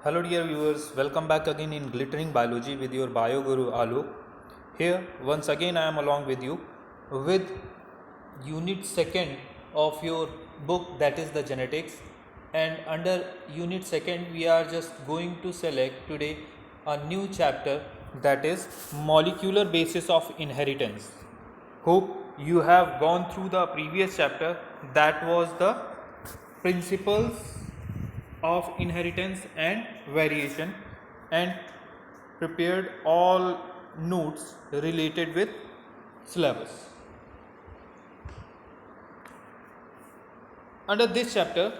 Hello dear viewers, welcome back again in Glittering Biology with your Bio Guru Alok. Here once again I am along with you with unit 2nd of your book, that is the genetics, and under unit 2nd we are just going to select today a new chapter, that is molecular basis of inheritance. Hope you have gone through the previous chapter, that was the principles of inheritance and variation, and prepared all notes related with syllabus. Under this chapter,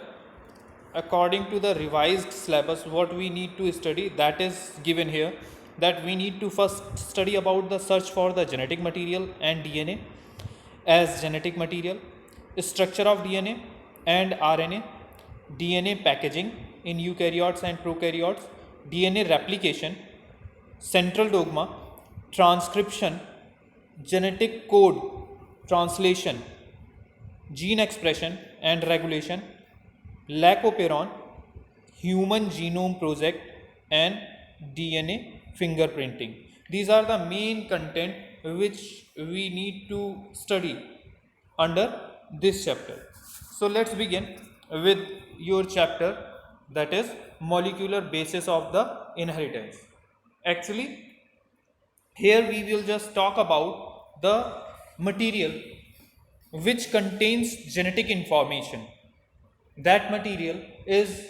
according to the revised syllabus, what we need to study, that is given here, that we need to first study about the search for the genetic material and DNA as genetic material, structure of DNA and RNA, DNA packaging in eukaryotes and prokaryotes, DNA replication, central dogma, transcription, genetic code, translation, gene expression and regulation, Lacoperon, Human Genome Project, and DNA fingerprinting. These are the main content which we need to study under this chapter. So let's begin with your chapter, that is molecular basis of the inheritance. Actually, here we will just talk about the material which contains genetic information. That material is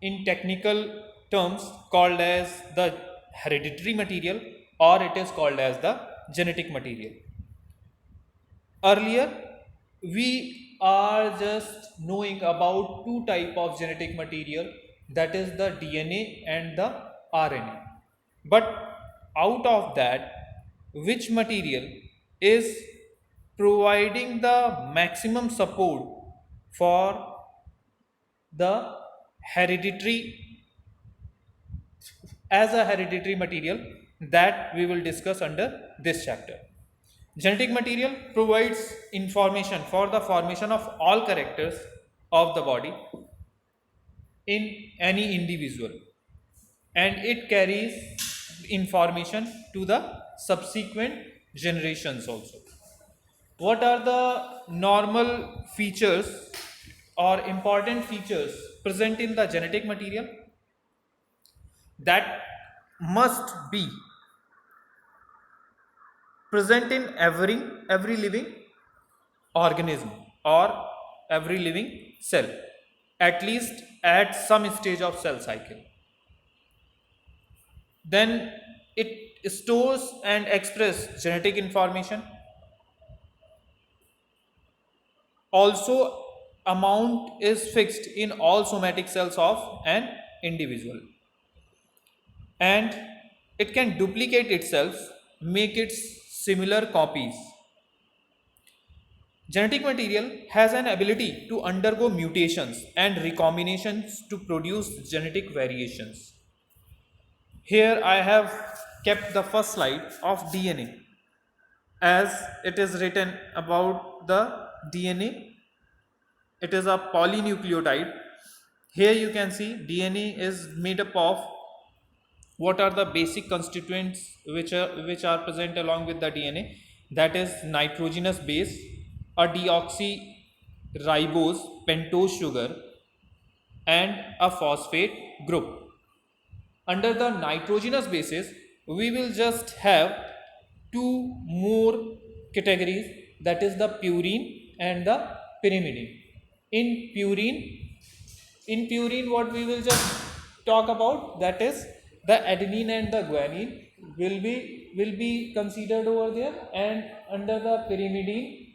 in technical terms called as the hereditary material, or it is called as the genetic material. Earlier we are just knowing about two type of genetic material, that is the DNA and the RNA. But out of that, which material is providing the maximum support for the hereditary, as a hereditary material, that we will discuss under this chapter. Genetic material provides information for the formation of all characters of the body in any individual, and it carries information to the subsequent generations also. What are the normal features or important features present in the genetic material that must be present in every living organism or every living cell, at least at some stage of cell cycle? Then it stores and expresses genetic information. Also, amount is fixed in all somatic cells of an individual, and it can duplicate itself, make its similar copies. Genetic material has an ability to undergo mutations and recombinations to produce genetic variations. Here I have kept the first slide of DNA, as it is written about the DNA. It is a polynucleotide. Here you can see DNA is made up of what are the basic constituents which are present along with the DNA, that is nitrogenous base, a deoxyribose pentose sugar, and a phosphate group. Under the nitrogenous bases, we will just have two more categories, that is the purine and the pyrimidine. In purine, what we will just talk about, that is the adenine and the guanine will be considered over there, and under the pyrimidine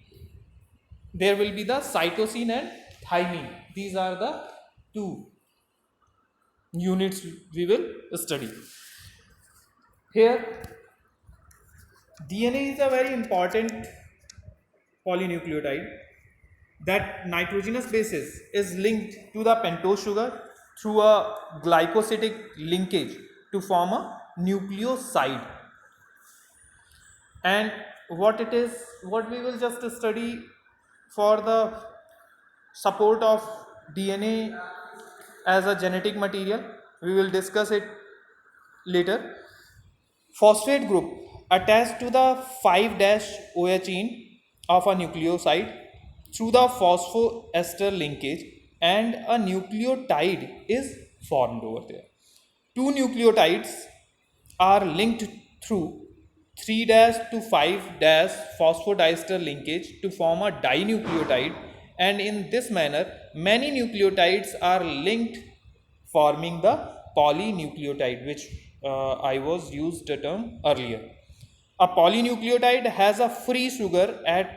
there will be the cytosine and thymine. These are the two units we will study. Here DNA is a very important polynucleotide. That nitrogenous basis is linked to the pentose sugar through a glycosidic linkage to form a nucleoside. And what we will just study for the support of DNA as a genetic material, We will discuss it later. Phosphate group attached to the 5' OH chain of a nucleoside through the phosphoester linkage, and a nucleotide is formed over there. Two nucleotides are linked through 3' to 5' phosphodiester linkage to form a dinucleotide, and in this manner many nucleotides are linked, forming the polynucleotide, which I was used the term earlier. A polynucleotide has a free sugar at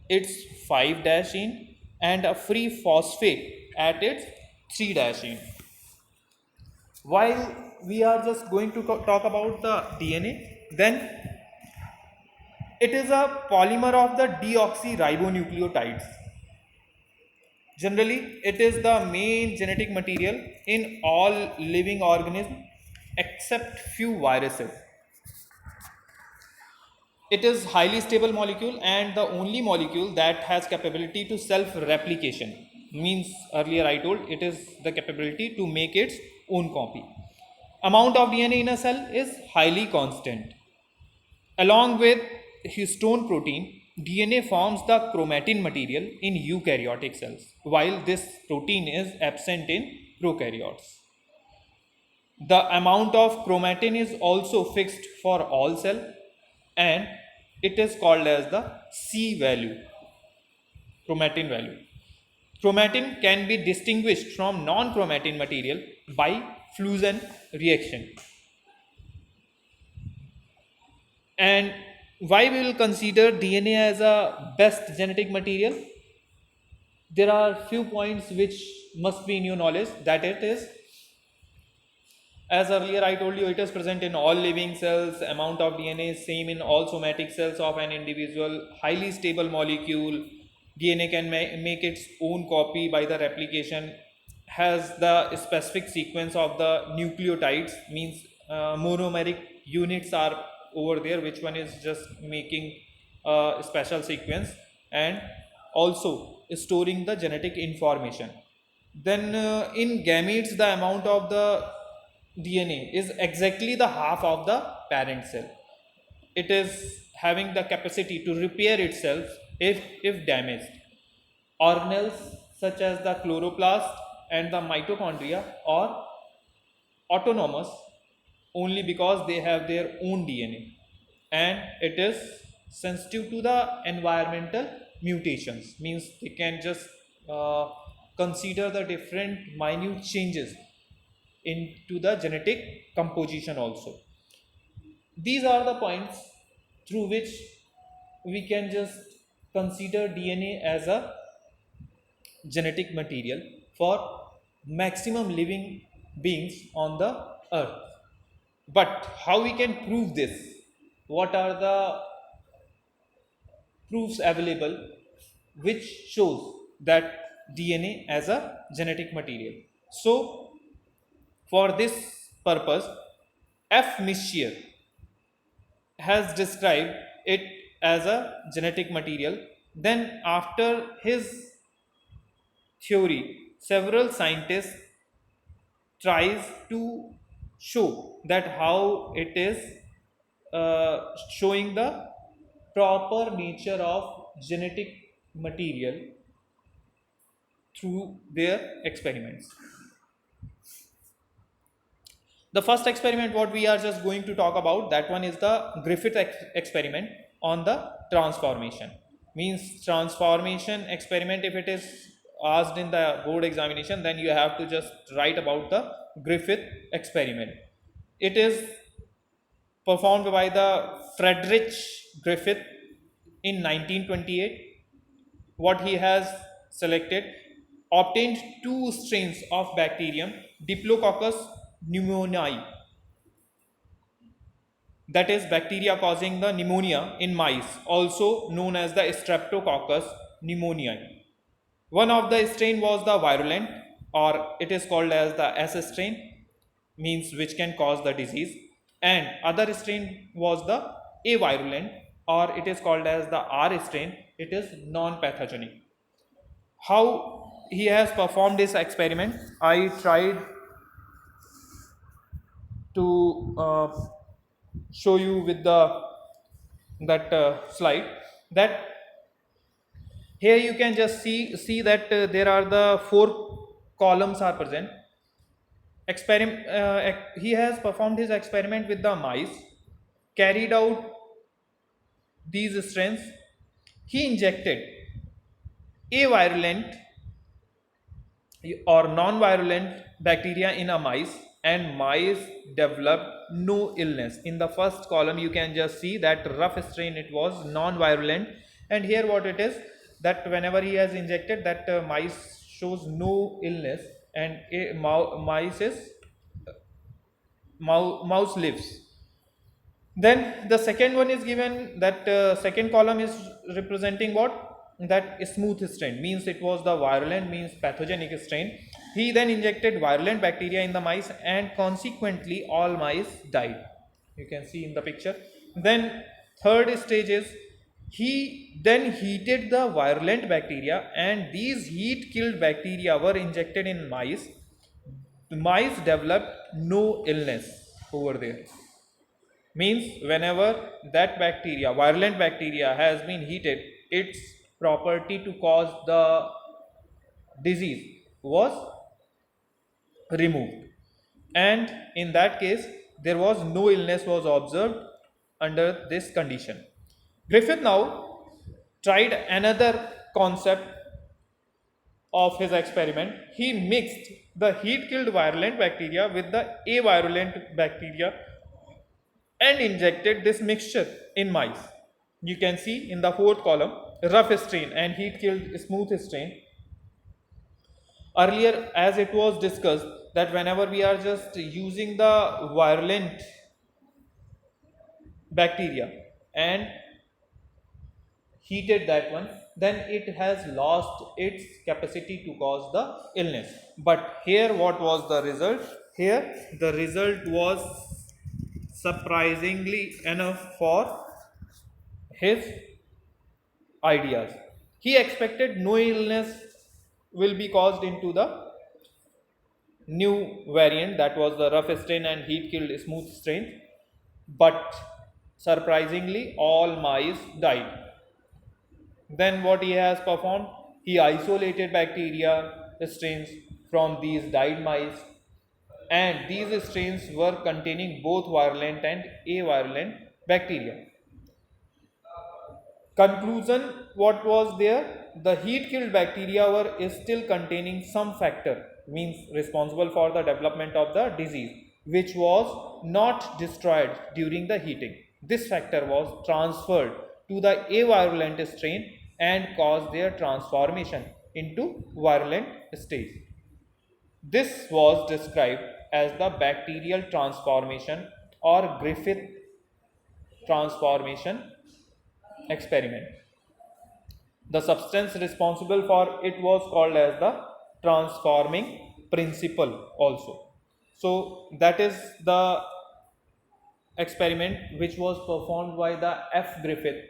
its 5' end and a free phosphate at its 3' end. While we are just going to talk about the DNA, then it is a polymer of the deoxyribonucleotides. Generally, it is the main genetic material in all living organisms except few viruses. It is highly stable molecule and the only molecule that has capability to self replication. Means earlier I told it is the capability to make its own copy. Amount of DNA in a cell is highly constant. Along with histone protein, DNA forms the chromatin material in eukaryotic cells, while this protein is absent in prokaryotes. The amount of chromatin is also fixed for all cell, and it is called as the C value, chromatin value. Chromatin can be distinguished from non-chromatin material by fusion reaction. And why we will consider DNA as a best genetic material? There are few points which must be in your knowledge, that it is, as earlier I told you, it is present in all living cells. Amount of DNA is same in all somatic cells of an individual. Highly stable molecule. DNA can make its own copy by the replication. Has the specific sequence of the nucleotides, means monomeric units are over there, which one is just making a special sequence, and also storing the genetic information. Then in gametes, the amount of the DNA is exactly the half of the parent cell. It is having the capacity to repair itself if damaged. Organelles such as the chloroplast and the mitochondria are autonomous only because they have their own DNA, and it is sensitive to the environmental mutations, means they can just consider the different minute changes into the genetic composition also. These are the points through which we can just consider DNA as a genetic material for maximum living beings on the earth. But how we can prove this? What are the proofs available which shows that DNA as a genetic material? So for this purpose, F. Mischier has described it as a genetic material. Then after his theory, several scientists tries to show that how it is showing the proper nature of genetic material through their experiments. The first experiment what we are just going to talk about, that one is the Griffith experiment on the transformation. Means transformation experiment, if it is asked in the board examination, then you have to just write about the Griffith experiment. It is performed by the Friedrich Griffith in 1928. What he has selected, obtained two strains of bacterium Diplococcus pneumoniae, that is bacteria causing the pneumonia in mice, also known as the Streptococcus pneumoniae. One of the strain was the virulent, or it is called as the S strain, means which can cause the disease, and other strain was the avirulent, or it is called as the R strain, it is non-pathogenic. How he has performed this experiment, I tried to show you with the that slide, that here you can just see that there are the four columns are present. He has performed his experiment with the mice, carried out these strains. He injected a virulent or non-virulent bacteria in a mice, and mice developed no illness. In the first column you can just see that rough strain, it was non-virulent, and here what it is, that whenever he has injected that mice shows no illness, and mice is mouse lives. Then the second one is given, that second column is representing what, that smooth strain, means it was the virulent, means pathogenic strain. He then injected virulent bacteria in the mice, and consequently all mice died. You can see in the picture. Then third stage is, he then heated the virulent bacteria, and these heat killed bacteria were injected in mice. The mice developed no illness over there. Means whenever that bacteria, virulent bacteria, has been heated, its property to cause the disease was removed, and in that case there was no illness was observed under this condition. Griffith now tried another concept of his experiment. He mixed the heat killed virulent bacteria with the avirulent bacteria and injected this mixture in mice. You can see in the fourth column, rough strain and heat killed smooth strain. Earlier, as it was discussed, that whenever we are just using the virulent bacteria and heated that one, then it has lost its capacity to cause the illness. But here what was the result? Here the result was surprisingly enough for his ideas. He expected no illness will be caused into the new variant, that was the rough strain and heat killed smooth strain, but surprisingly all mice died. Then what he has performed, he isolated bacteria strains from these died mice, and these strains were containing both virulent and avirulent bacteria. Conclusion, what was there? The heat killed bacteria were still containing some factor, means responsible for the development of the disease, which was not destroyed during the heating. This factor was transferred to the avirulent strain and caused their transformation into virulent stage. This was described as the bacterial transformation or Griffith transformation experiment. The substance responsible for it was called as the transforming principle also. So that is the experiment which was performed by the F. Griffith,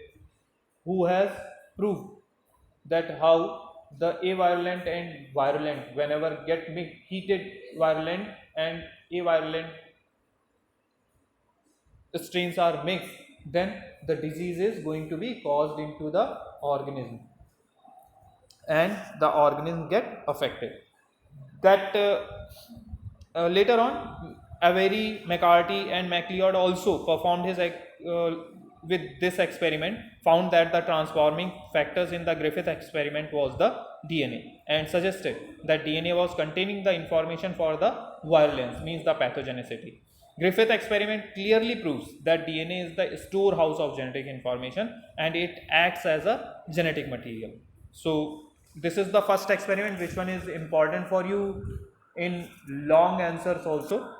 who has proved that how the avirulent and virulent, whenever get heated virulent and avirulent strains are mixed, then the disease is going to be caused into the organism and the organism get affected. That later on, Avery, McCarthy and MacLeod also performed his with this experiment, found that the transforming factors in the Griffith experiment was the DNA, and suggested that DNA was containing the information for the virulence, means the pathogenicity. Griffith experiment clearly proves that DNA is the storehouse of genetic information and it acts as a genetic material. So this is the first experiment. Which one is important for you in long answers also?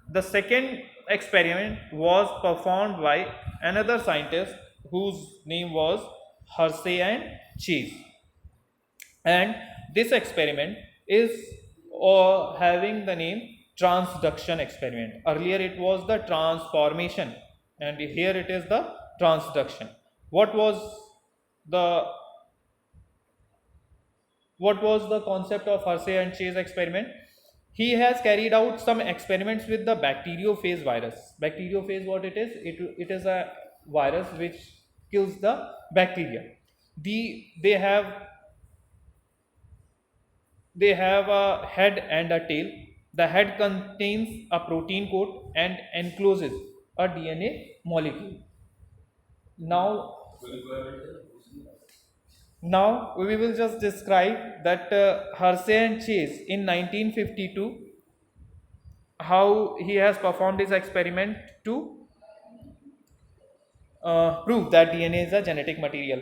The second experiment was performed by another scientist whose name was Hersey and Chase, and this experiment is having the name transduction experiment. Earlier it was the transformation, and here it is the transduction. What was the concept of Hersey and Chase experiment? he has carried out some experiments with the bacteriophage virus. Bacteriophage, what it is? It is a virus which kills the bacteria. They have a head and a tail. The head contains a protein coat and encloses a DNA molecule. Now, now we will just describe that Hershey and Chase in 1952, how he has performed his experiment to prove that DNA is a genetic material.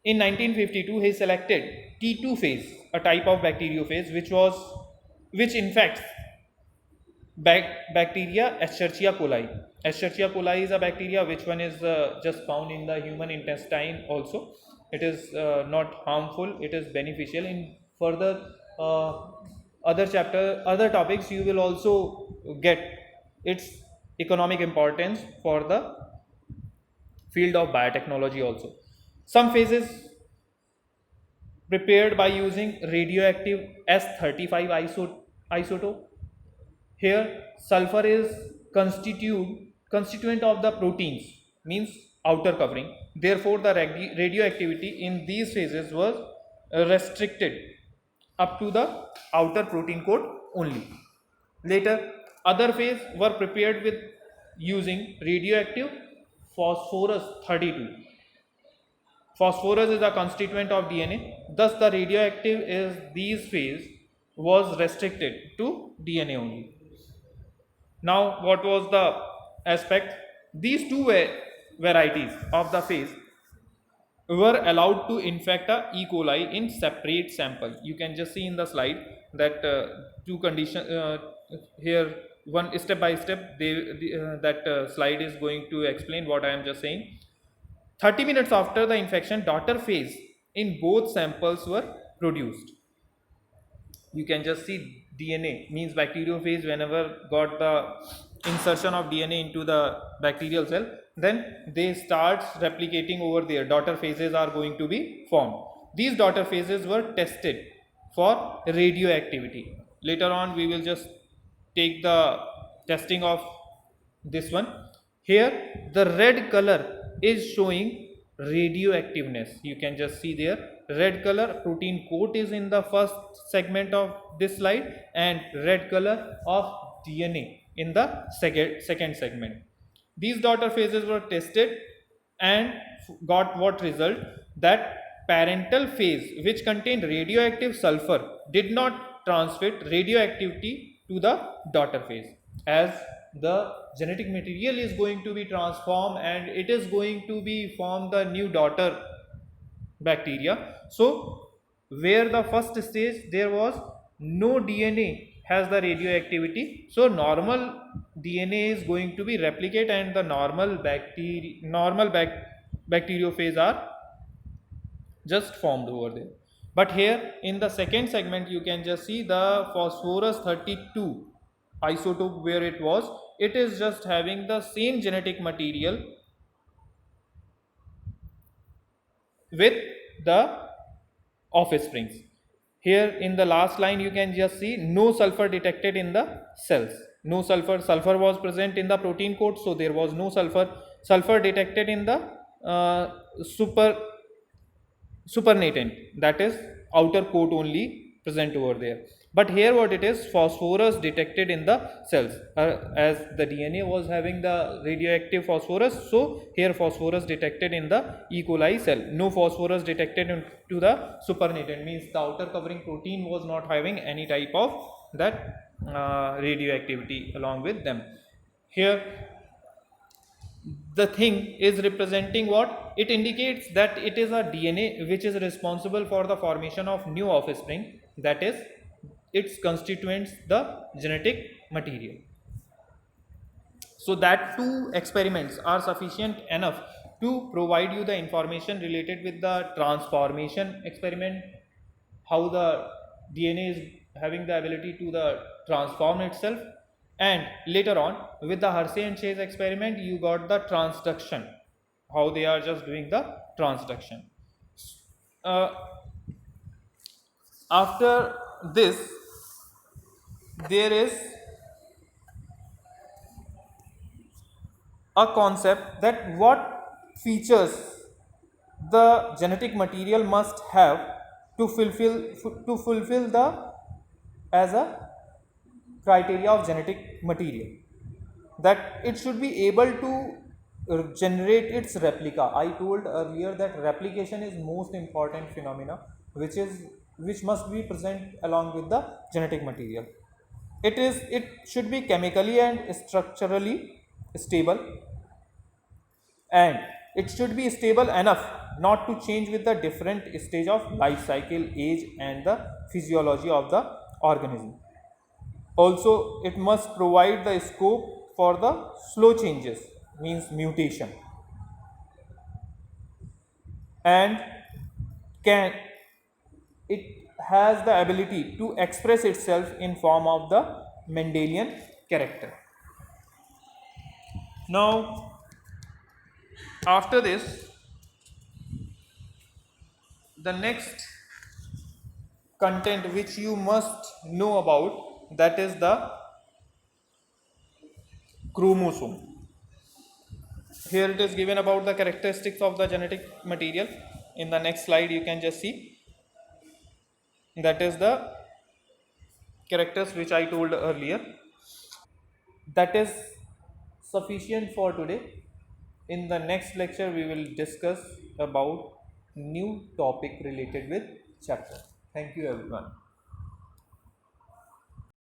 In 1952, he selected T2 phase, a type of bacteriophage which infects bacteria Escherichia coli. Escherichia coli is a bacteria which one is just found in the human intestine also. It is not harmful, it is beneficial. In further other topics, you will also get its economic importance for the field of biotechnology also. Some phases prepared by using radioactive S35 isotope. Here, sulfur is constituent of the proteins, means outer covering. Therefore, the radioactivity in these phases was restricted up to the outer protein coat only. Later, other phases were prepared with using radioactive phosphorus 32. Phosphorus is a constituent of DNA, thus the radioactive is these phase was restricted to DNA only. Now, what was the aspect? These two varieties of the phase were allowed to infect a E. coli in separate sample. You can just see in the slide that two conditions here, one step by step. That slide is going to explain what I am just saying. 30 minutes after the infection, daughter phase in both samples were produced. You can just see DNA, means bacteriophage, whenever got the insertion of DNA into the bacterial cell, then they start replicating over there. Daughter phases are going to be formed. These daughter phases were tested for radioactivity. Later on we will just take the testing of this one. Here the red color is showing radioactiveness. You can just see there, red color protein coat is in the first segment of this slide and red color of DNA in the second segment. These daughter phases were tested and got what result? That parental phase which contained radioactive sulfur did not transmit radioactivity to the daughter phase, as the genetic material is going to be transformed and it is going to be form the new daughter bacteria. So where the first stage there was no DNA has the radioactivity, so normal DNA is going to be replicate and the normal bacteriophage are just formed over there. But here in the second segment you can just see the phosphorus 32 isotope, where it is just having the same genetic material with the offsprings. Here in the last line you can just see no sulfur detected in the cells. No sulfur was present in the protein coat, so there was no sulfur detected in the supernatant, that is outer coat only present over there. But here what it is, phosphorus detected in the cells, as the DNA was having the radioactive phosphorus, so here phosphorus detected in the E. coli cell. No phosphorus detected into the supernatant, means the outer covering protein was not having any type of that radioactivity along with them. Here the thing is representing what? It indicates that it is a DNA which is responsible for the formation of new offspring, that is its constituents the genetic material. So that two experiments are sufficient enough to provide you the information related with the transformation experiment, how the DNA is having the ability to the transform itself, and later on with the Hershey and Chase experiment you got the transduction, how they are just doing the transduction. After this there is a concept that what features the genetic material must have to fulfill the as a criteria of genetic material, that it should be able to generate its replica. I told earlier that replication is most important phenomena which must be present along with the genetic material. It should be chemically and structurally stable, and it should be stable enough not to change with the different stage of life cycle, age, and the physiology of the organism. Also, it must provide the scope for the slow changes, means mutation, and can it has the ability to express itself in form of the Mendelian character. Now, after this, the next content which you must know about, that is the chromosome. Here it is given about the characteristics of the genetic material. In the next slide you can just see, that is the characters which I told earlier. That is sufficient for today. In the next lecture we will discuss about new topic related with chapter. Thank you everyone.